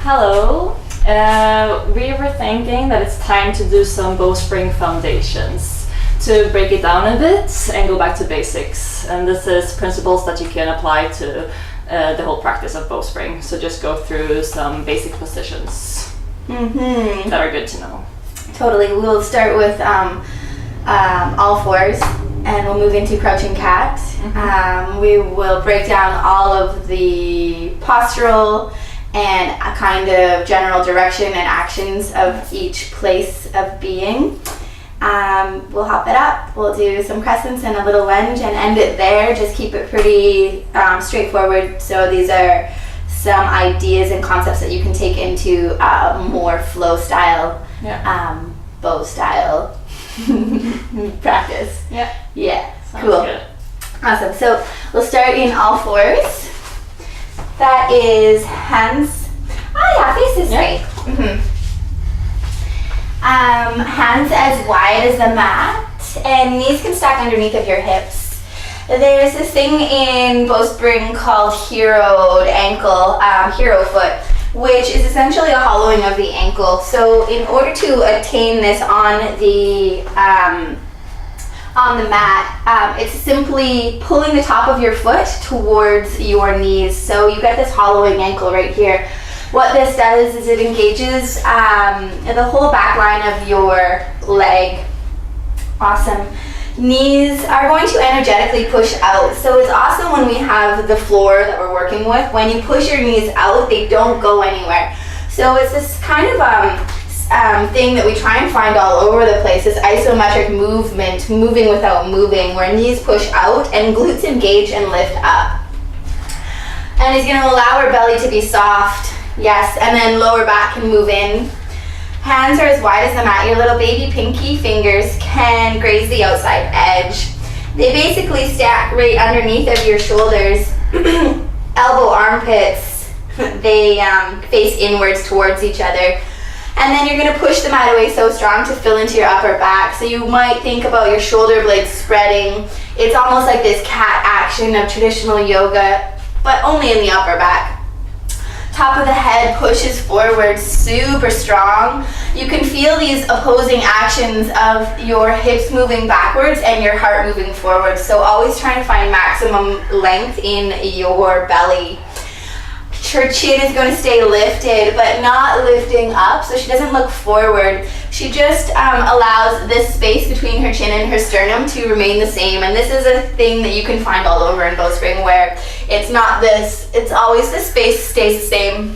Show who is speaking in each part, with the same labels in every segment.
Speaker 1: Hello. We were thinking that it's time to do some bowspring foundations to break it down a bit and go back to basics. And this is principles that you can apply to the whole practice of bowspring. So just go through some basic positions that are good to know.
Speaker 2: Totally. We'll start with all fours and we'll move into crouching cat. We will break down all of the postural and a kind of general direction and actions of each place of being. We'll hop it up, we'll do some crescents and a little lunge and end it there. Just keep it pretty straightforward. So these are some ideas and concepts that you can take into more flow style, bow style practice. Yeah,
Speaker 1: Sounds
Speaker 2: cool.
Speaker 1: Good.
Speaker 2: Awesome. So we'll start in all fours. That is hands. Face is straight. Hands as wide as the mat, and knees can stack underneath of your hips. There's this thing in bowspring called heroed ankle, hero foot, which is essentially a hollowing of the ankle. So in order to attain this on the mat, it's simply pulling the top of your foot towards your knees. So you get this hollowing ankle right here. What this does is it engages the whole back line of your leg. Awesome. Knees are going to energetically push out. So it's awesome when we have the floor that we're working with. When you push your knees out, they don't go anywhere. So it's this kind of thing that we try and find all over the place, this isometric movement, moving without moving, where knees push out and glutes engage and lift up. And it's going to allow our belly to be soft. Yes, and then lower back can move in. Hands are as wide as the mat. Your little baby pinky fingers can graze the outside edge. They basically stack right underneath of your shoulders. Elbow armpits, they face inwards towards each other. And then you're going to push the mat away so strong to fill into your upper back. So you might think about your shoulder blades spreading. It's almost like this cat action of traditional yoga, but only in the upper back. Top of the head pushes forward super strong. You can feel these opposing actions of your hips moving backwards and your heart moving forward. So always trying to find maximum length in your belly. Her chin is going to stay lifted, but not lifting up, so she doesn't look forward. She just allows this space between her chin and her sternum to remain the same. And this is a thing that you can find all over in bowspring, where it's not this, it's always the space stays the same.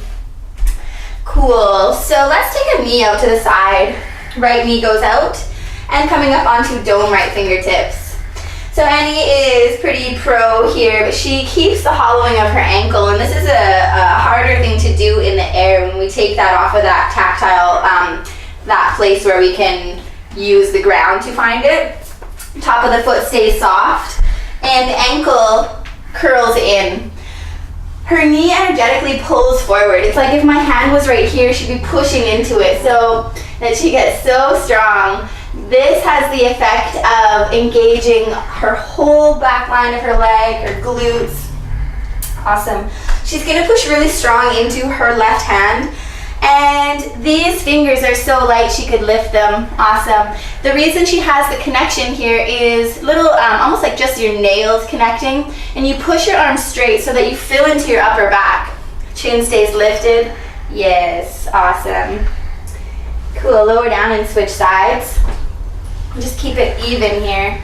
Speaker 2: Cool. So let's take a knee out to the side. Right knee goes out, and coming up onto dome right fingertips. So Annie is pretty pro here, but she keeps the hollowing of her ankle, and this is a harder thing to do in the air when we take that off of that tactile, that place where we can use the ground to find it. Top of the foot stays soft, and the ankle curls in. Her knee energetically pulls forward. It's like if my hand was right here, she'd be pushing into it so that she gets so strong. This has the effect of engaging her whole back line of her leg, her glutes. Awesome. She's going to push really strong into her left hand. And these fingers are so light she could lift them. Awesome. The reason she has the connection here is little, almost like just your nails connecting. And you push your arms straight so that you fill into your upper back. Chin stays lifted. Yes. Awesome. Cool. Lower down and switch sides. Just keep it even here.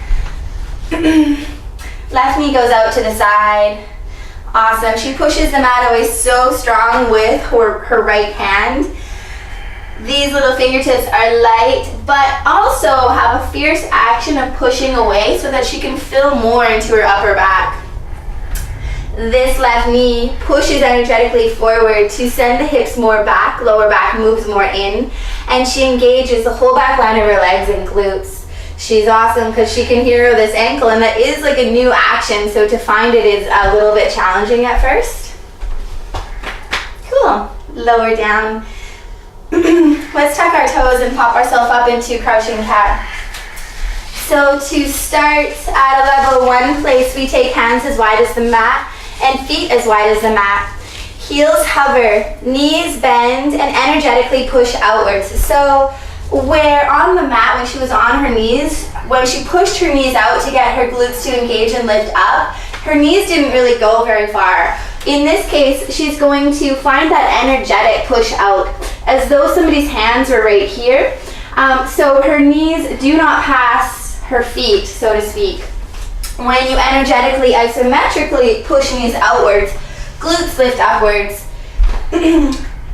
Speaker 2: Left knee goes out to the side. Awesome. She pushes the mat away so strong with her right hand. These little fingertips are light, but also have a fierce action of pushing away so that she can fill more into her upper back. This left knee pushes energetically forward to send the hips more back, lower back moves more in, and she engages the whole back line of her legs and glutes. She's awesome because she can hero this ankle, and that is like a new action, so to find it is a little bit challenging at first. Cool. Lower down. Let's tuck our toes and pop ourselves up into crouching cat. So to start at a level 1 place, we take hands as wide as the mat and feet as wide as the mat. Heels hover, knees bend, and energetically push outwards. So where on the mat, when she was on her knees, when she pushed her knees out to get her glutes to engage and lift up, her knees didn't really go very far. In this case, she's going to find that energetic push out, as though somebody's hands were right here. So her knees do not pass her feet, so to speak. When you energetically, isometrically push knees outwards, glutes lift upwards,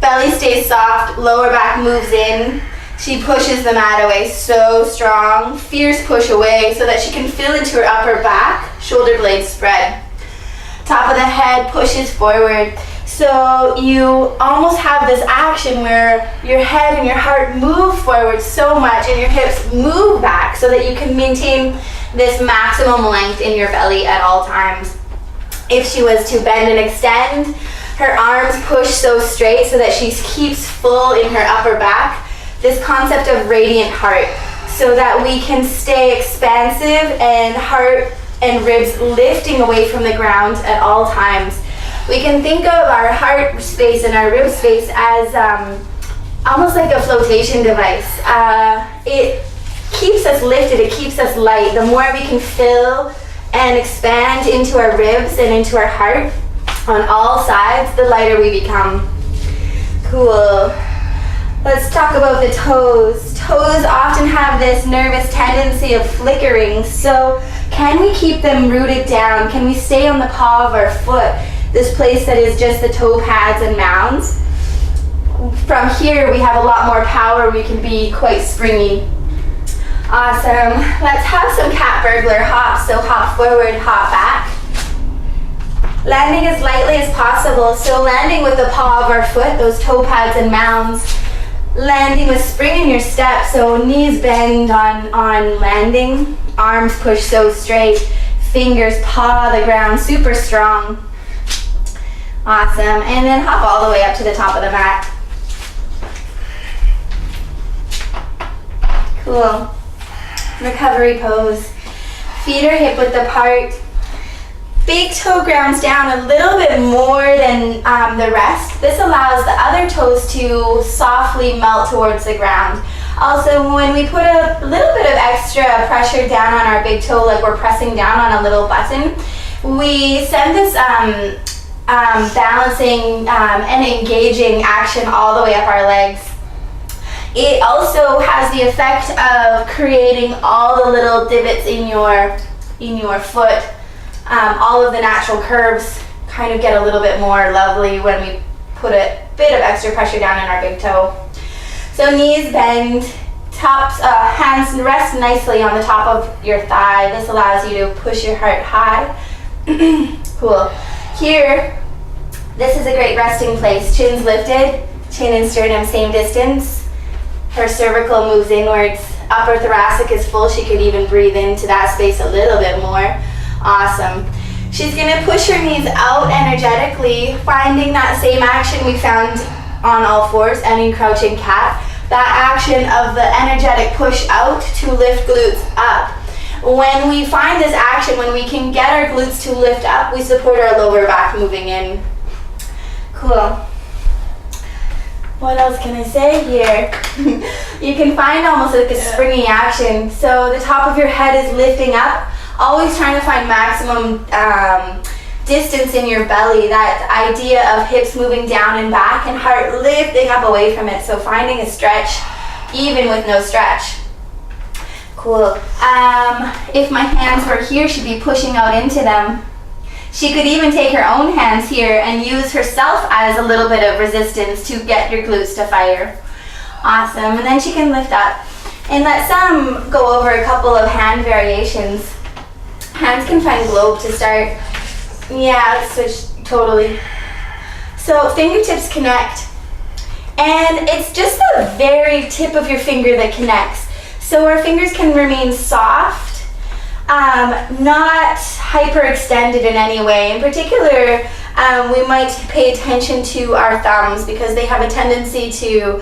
Speaker 2: belly stays soft, lower back moves in. She pushes the mat away so strong, fierce push away so that she can feel into her upper back, shoulder blades spread. Top of the head pushes forward. So you almost have this action where your head and your heart move forward so much and your hips move back so that you can maintain this maximum length in your belly at all times. If she was to bend and extend, her arms push so straight so that she keeps full in her upper back. This concept of radiant heart, so that we can stay expansive and heart and ribs lifting away from the ground at all times. We can think of our heart space and our rib space as almost like a flotation device. It keeps us lifted, it keeps us light. The more we can fill and expand into our ribs and into our heart on all sides, the lighter we become. Cool. Let's talk about the toes. Toes often have this nervous tendency of flickering, so can we keep them rooted down? Can we stay on the paw of our foot, this place that is just the toe pads and mounds? From here, we have a lot more power. We can be quite springy. Awesome. Let's have some cat burglar hops. So hop forward, hop back. Landing as lightly as possible. So landing with the paw of our foot, those toe pads and mounds. Landing with spring in your step, so knees bend on landing, arms push so straight, fingers paw the ground super strong. Awesome, and then hop all the way up to the top of the mat. Cool. Recovery pose. Feet are hip width apart. Big toe grounds down a little bit more than the rest. This allows the other toes to softly melt towards the ground. Also, when we put a little bit of extra pressure down on our big toe, like we're pressing down on a little button, we send this balancing and engaging action all the way up our legs. It also has the effect of creating all the little divots in your foot. All of the natural curves kind of get a little bit more lovely when we put a bit of extra pressure down in our big toe. So knees bend, hands rest nicely on the top of your thigh. This allows you to push your heart high. Cool. Here, this is a great resting place. Chin's lifted, chin and sternum same distance. Her cervical moves inwards. Upper thoracic is full. She could even breathe into that space a little bit more. Awesome. She's going to push her knees out energetically, finding that same action we found on all fours and in crouching cat. That action of the energetic push out to lift glutes up. When we find this action, when we can get our glutes to lift up, we support our lower back moving in. Cool. What else can I say here? You can find almost like a springy action. So the top of your head is lifting up. Always trying to find maximum distance in your belly, that idea of hips moving down and back and heart lifting up away from it. So finding a stretch even with no stretch. Cool. If my hands were here, she'd be pushing out into them. She could even take her own hands here and use herself as a little bit of resistance to get your glutes to fire. Awesome. And then she can lift up. And let's go over a couple of hand variations. Hands can find globe to start. Yeah, let's switch totally. So fingertips connect. And it's just the very tip of your finger that connects. So our fingers can remain soft, not hyperextended in any way. In particular, we might pay attention to our thumbs because they have a tendency to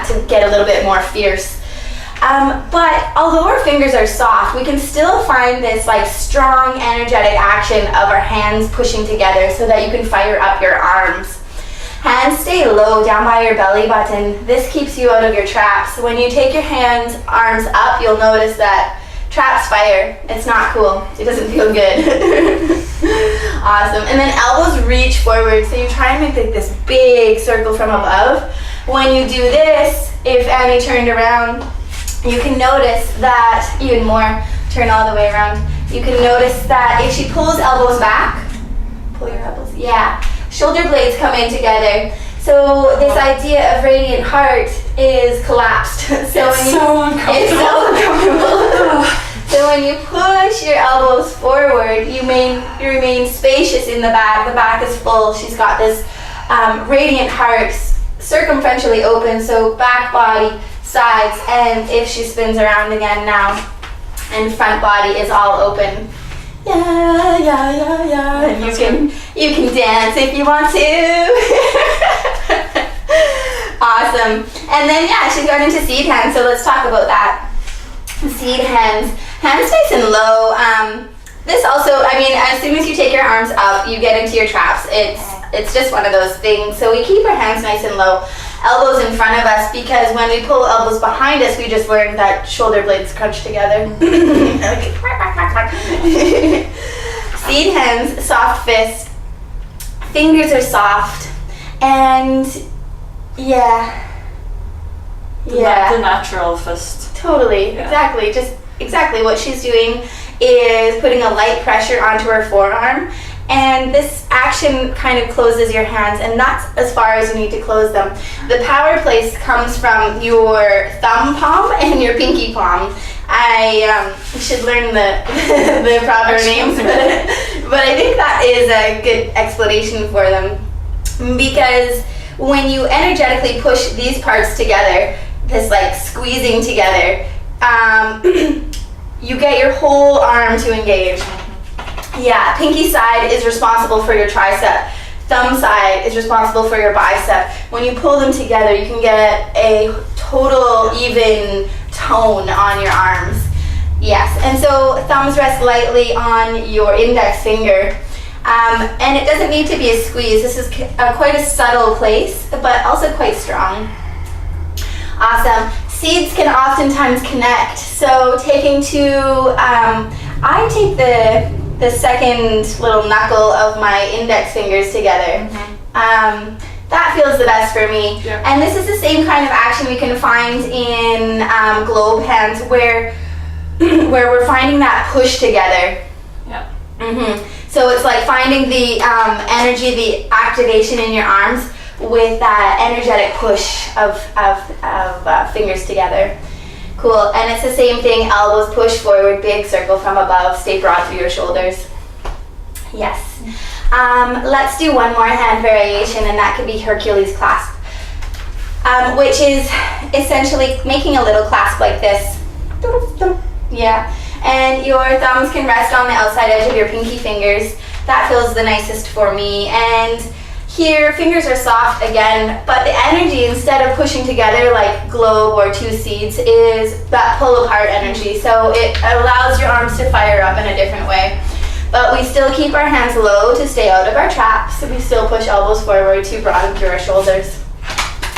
Speaker 2: to get a little bit more fierce. But although our fingers are soft, we can still find this like strong, energetic action of our hands pushing together so that you can fire up your arms. Hands stay low down by your belly button. This keeps you out of your traps. When you take your arms up, you'll notice that traps fire. It's not cool. It doesn't feel good. Awesome. And then elbows reach forward. So you try and make like this big circle from above. When you do this, if Annie turned around, you can notice that, even more, turn all the way around. You can notice that if she pulls elbows back, pull your elbows, yeah, shoulder blades come in together. So this idea of radiant heart is collapsed. So
Speaker 1: it's so uncomfortable.
Speaker 2: It's so uncomfortable. So when you push your elbows forward, you remain spacious in the back. The back is full. She's got this radiant heart circumferentially open, so back body, sides, and if she spins around again now, and front body is all open. Yeah, yeah, yeah, yeah. And you can dance if you want to. Awesome. And then yeah, she's going into seed hands, so let's talk about that. Seed hands. Hands nice and low. This also, I mean, as soon as you take your arms up, you get into your traps. It's just one of those things. So we keep our hands nice and low. Elbows in front of us, because when we pull elbows behind us, we just learned that shoulder blades crunch together. Seed hands, soft fist. Fingers are soft. And yeah.
Speaker 1: The natural fist.
Speaker 2: Totally, yeah. Exactly. Just exactly what she's doing is putting a light pressure onto her forearm, and this action kind of closes your hands, and that's as far as you need to close them. The power place comes from your thumb palm and your pinky palm. I should learn the proper names, but I think that is a good explanation for them, because when you energetically push these parts together, this like squeezing together, you get your whole arm to engage. Yeah, pinky side is responsible for your tricep. Thumb side is responsible for your bicep. When you pull them together, you can get a total even tone on your arms. Yes, and so thumbs rest lightly on your index finger. And it doesn't need to be a squeeze. This is quite a subtle place, but also quite strong. Awesome. Seeds can oftentimes connect. So taking I take the second little knuckle of my index fingers together. Mm-hmm. That feels the best for me. Yeah. And this is the same kind of action we can find in globe hands, where we're finding that push together. Yeah. Mm-hmm. So it's like finding the energy, the activation in your arms with that energetic push of fingers together. Cool. And it's the same thing. Elbows push forward, big circle from above, stay broad through your shoulders. Yes. Let's do one more hand variation, and that could be Hercules clasp, which is essentially making a little clasp like this. Yeah. And your thumbs can rest on the outside edge of your pinky fingers. That feels the nicest for me. And here, fingers are soft again, but the energy, instead of pushing together like globe or two seeds, is that pull apart energy. So it allows your arms to fire up in a different way. But we still keep our hands low to stay out of our traps. So we still push elbows forward to broaden through our shoulders.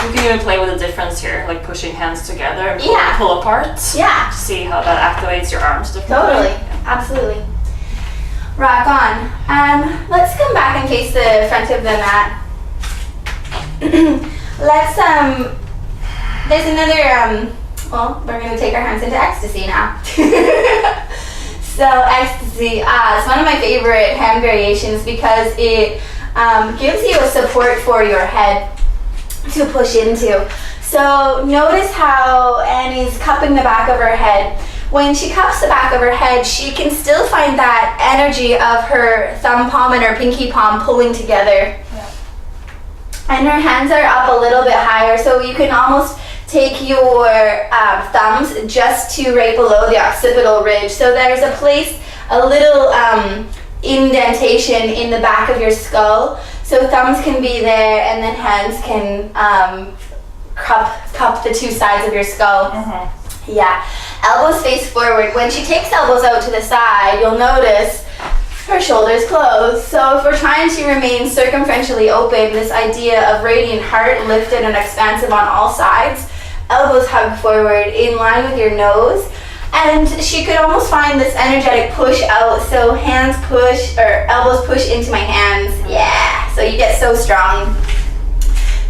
Speaker 1: You can even play with the difference here, like pushing hands together and pull apart.
Speaker 2: Yeah.
Speaker 1: See how that activates your arms differently.
Speaker 2: Totally, absolutely. Rock on. Let's come back and face the front of the mat. There's another, well, we're going to take our hands into ecstasy now. So ecstasy, it's one of my favorite hand variations because it gives you a support for your head to push into. So notice how Annie's cupping the back of her head. When she cups the back of her head, she can still find that energy of her thumb palm and her pinky palm pulling together. Yeah. And her hands are up a little bit higher, so you can almost take your thumbs just to right below the occipital ridge. So there's a place, a little indentation in the back of your skull. So thumbs can be there, and then hands can cup the two sides of your skull. Mm-hmm. Yeah, elbows face forward. When she takes elbows out to the side, you'll notice her shoulders close. So if we're trying to remain circumferentially open, this idea of radiant heart lifted and expansive on all sides, elbows hug forward in line with your nose. And she could almost find this energetic push out. So hands push, or elbows push into my hands. Yeah, so you get so strong.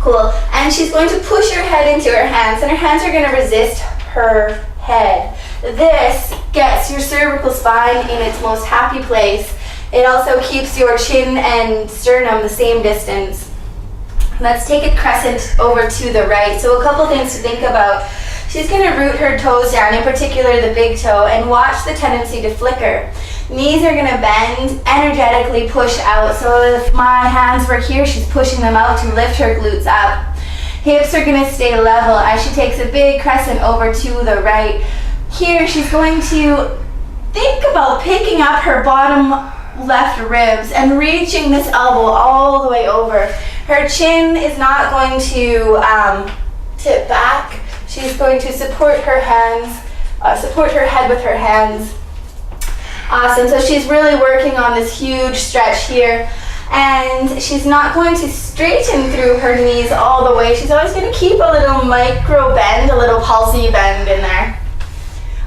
Speaker 2: Cool. And she's going to push her head into her hands, and her hands are going to resist her head. This gets your cervical spine in its most happy place. It also keeps your chin and sternum the same distance. Let's take a crescent over to the right. So a couple things to think about. She's going to root her toes down, in particular the big toe, and watch the tendency to flicker. Knees are going to bend, energetically push out. So if my hands were here, she's pushing them out to lift her glutes up. Hips are going to stay level as she takes a big crescent over to the right. Here, she's going to think about picking up her bottom left ribs and reaching this elbow all the way over. Her chin is not going to tip back. She's going to support her hands, support her head with her hands. Awesome. So she's really working on this huge stretch here. And she's not going to straighten through her knees all the way. She's always going to keep a little micro bend, a little pulsy bend in there.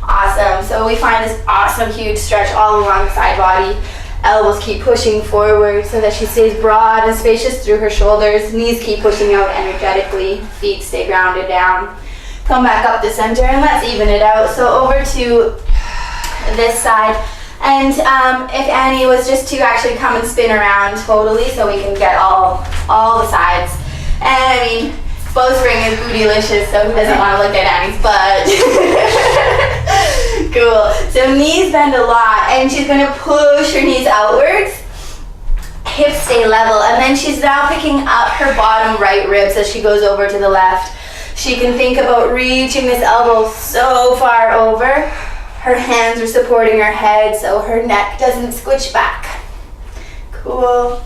Speaker 2: Awesome. So we find this awesome huge stretch all along the side body. Elbows keep pushing forward so that she stays broad and spacious through her shoulders. Knees keep pushing out energetically. Feet stay grounded down. Come back up the center and let's even it out. So over to this side. And if Annie was just to actually come and spin around totally so we can get all the sides. And I mean, bowstring is bootylicious, so who doesn't want to look at Annie's butt? Cool. So knees bend a lot, and she's going to push her knees outwards. Hips stay level, and then she's now picking up her bottom right ribs as she goes over to the left. She can think about reaching this elbow so far over. Her hands are supporting her head so her neck doesn't squish back. Cool.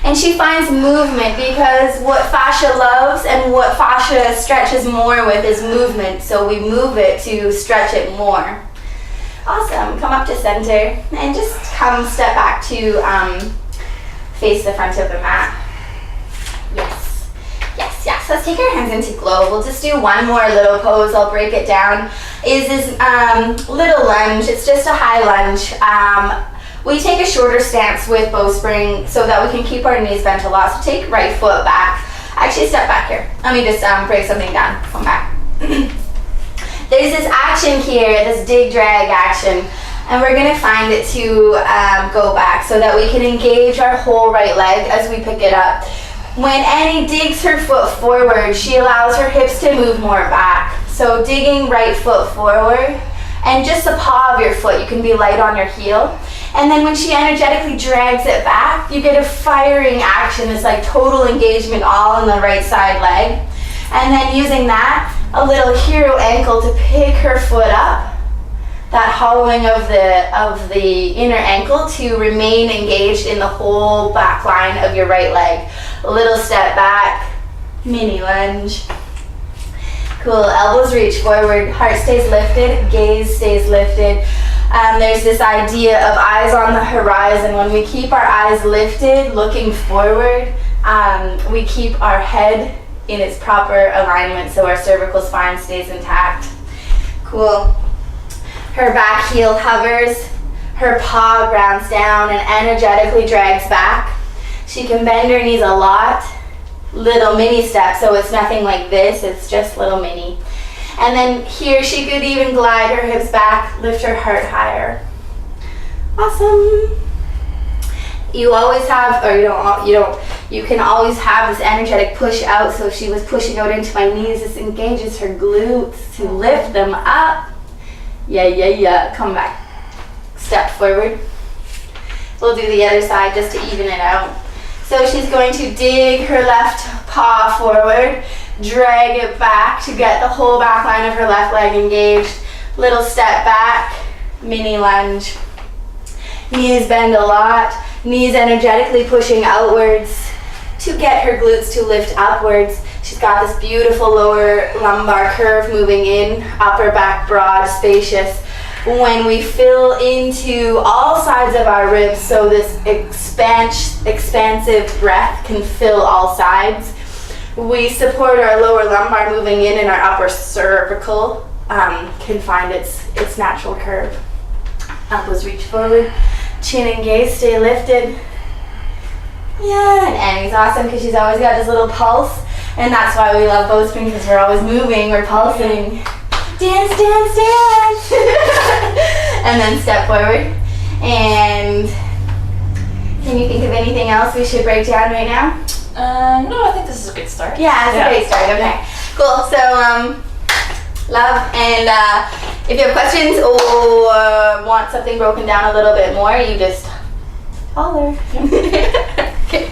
Speaker 2: And she finds movement because what fascia loves and what fascia stretches more with is movement. So we move it to stretch it more. Awesome. Come up to center and just come step back to face the front of the mat. Yes. Yes, yes. Let's take our hands into globe. We'll just do one more little pose. I'll break it down. Is this little lunge. It's just a high lunge. We take a shorter stance with bowspring so that we can keep our knees bent a lot. So take right foot back. Actually, step back here. Let me just break something down. Come back. There's this action here, this dig drag action, and we're going to find it to go back so that we can engage our whole right leg as we pick it up. When Annie digs her foot forward, she allows her hips to move more back. So digging right foot forward, and just the paw of your foot, you can be light on your heel. And then when she energetically drags it back, you get a firing action. It's like total engagement all in the right side leg. And then using that, a little hero ankle to pick her foot up. That hollowing of the inner ankle to remain engaged in the whole back line of your right leg. A little step back, mini lunge. Cool, elbows reach forward, heart stays lifted, gaze stays lifted. There's this idea of eyes on the horizon. When we keep our eyes lifted, looking forward, we keep our head in its proper alignment so our cervical spine stays intact. Cool. Her back heel hovers, her paw grounds down and energetically drags back. She can bend her knees a lot. Little mini steps, so it's nothing like this, it's just little mini. And then here she could even glide her hips back, lift her heart higher. Awesome. You always have, or you can always have this energetic push out. So if she was pushing out into my knees, this engages her glutes to lift them up. Yeah. Come back. Step forward. We'll do the other side just to even it out. So she's going to dig her left paw forward, drag it back to get the whole back line of her left leg engaged. Little step back, mini lunge. Knees bend a lot, knees energetically pushing outwards to get her glutes to lift upwards. She's got this beautiful lower lumbar curve moving in, upper back broad, spacious. When we fill into all sides of our ribs, so this expansive breath can fill all sides. We support our lower lumbar moving in, and our upper cervical can find its natural curve. Elbows reach forward, chin and gaze stay lifted. Yeah, and Annie's awesome because she's always got this little pulse, and that's why we love bow spring, because we're always moving, we're pulsing. Dance, dance, dance! And then step forward. And can you think of anything else we should break down right now?
Speaker 1: No, I think this is a good start.
Speaker 2: Yeah, it's a great start. Okay, cool. So, love, and if you have questions or want something broken down a little bit more, you just holler.
Speaker 1: Yeah.
Speaker 2: Okay.